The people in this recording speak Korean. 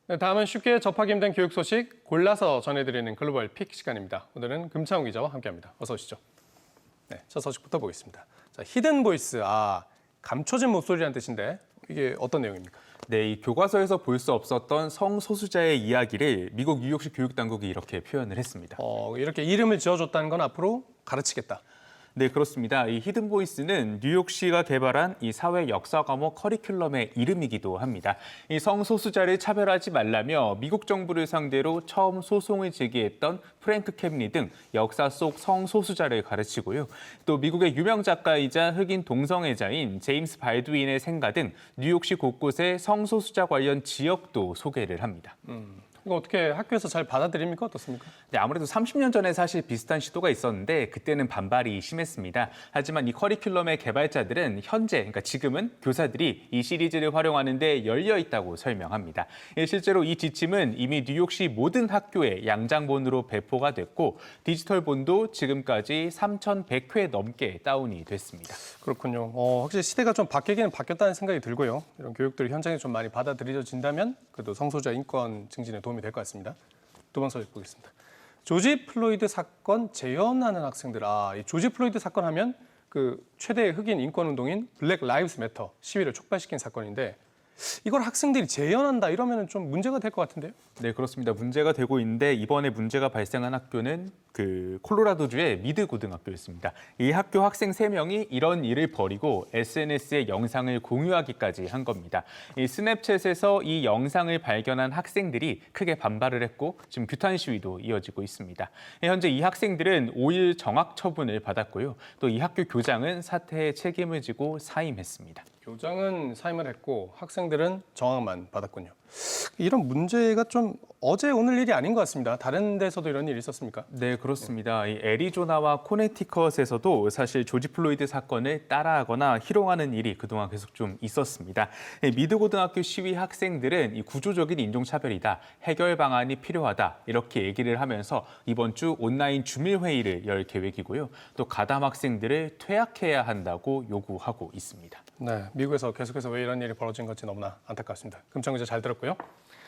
네, 다음은 쉽게 접하기 힘든 교육 소식 골라서 전해드리는 글로벌 픽 시간입니다. 오늘은 금창우 기자와 함께합니다. 어서 오시죠. 네, 첫 소식부터 보겠습니다. 자, 히든 보이스, 감춰진 목소리라는 뜻인데 이게 어떤 내용입니까? 네, 이 교과서에서 볼 수 없었던 성소수자의 이야기를 미국 뉴욕시 교육당국이 이렇게 표현을 했습니다. 이렇게 이름을 지어줬다는 건 앞으로 가르치겠다. 네, 그렇습니다. 이 히든 보이스는 뉴욕시가 개발한 이 사회 역사 과목 커리큘럼의 이름이기도 합니다. 이 성소수자를 차별하지 말라며 미국 정부를 상대로 처음 소송을 제기했던 프랭크 캠리 등 역사 속 성소수자를 가르치고요. 또 미국의 유명 작가이자 흑인 동성애자인 제임스 발두인의 생가 등 뉴욕시 곳곳의 성소수자 관련 지역도 소개를 합니다. 이거 어떻게 학교에서 잘 받아들입니까? 어떻습니까? 네, 아무래도 30년 전에 사실 비슷한 시도가 있었는데 그때는 반발이 심했습니다. 하지만 이 커리큘럼의 개발자들은 현재, 그러니까 지금은 교사들이 이 시리즈를 활용하는 데 열려 있다고 설명합니다. 실제로 이 지침은 이미 뉴욕시 모든 학교에 양장본으로 배포가 됐고 디지털본도 지금까지 3,100회 넘게 다운이 됐습니다. 그렇군요. 확실히 시대가 좀 바뀌기는 바뀌었다는 생각이 들고요. 이런 교육들이 현장에 좀 많이 받아들여진다면 그래도 성소수자 인권 증진에 도움이 될 것 같습니다. 두 번째 소식 보겠습니다. 조지 플로이드 사건 재연하는 학생들. 이 조지 플로이드 사건 하면 그 최대 흑인 인권 운동인 블랙 라이브스 매터 시위를 촉발시킨 사건인데 이걸 학생들이 재연한다 이러면 좀 문제가 될 것 같은데요? 네, 그렇습니다. 문제가 되고 있는데 이번에 문제가 발생한 학교는 콜로라도주의 미드 고등학교였습니다. 이 학교 학생 3명이 이런 일을 벌이고 SNS에 영상을 공유하기까지 한 겁니다. 이 스냅챗에서 이 영상을 발견한 학생들이 크게 반발을 했고 지금 규탄 시위도 이어지고 있습니다. 현재 이 학생들은 5일 정학 처분을 받았고요. 또 이 학교 교장은 사태에 책임을 지고 사임했습니다. 교장은 사임을 했고 학생들은 정학만 받았군요. 이런 문제가 좀 어제 오늘 일이 아닌 것 같습니다. 다른 데서도 이런 일이 있었습니까? 네, 그렇습니다. 이 애리조나와 코네티컷에서도 사실 조지 플로이드 사건을 따라하거나 희롱하는 일이 그동안 계속 좀 있었습니다. 미드고등학교 시위 학생들은 이 구조적인 인종차별이다, 해결 방안이 필요하다 이렇게 얘기를 하면서 이번 주 온라인 주밀회의를 열 계획이고요. 또 가담 학생들을 퇴학해야 한다고 요구하고 있습니다. 네, 미국에서 계속해서 왜 이런 일이 벌어진 건지 너무나 안타깝습니다. 금창 기자 잘 들었고요.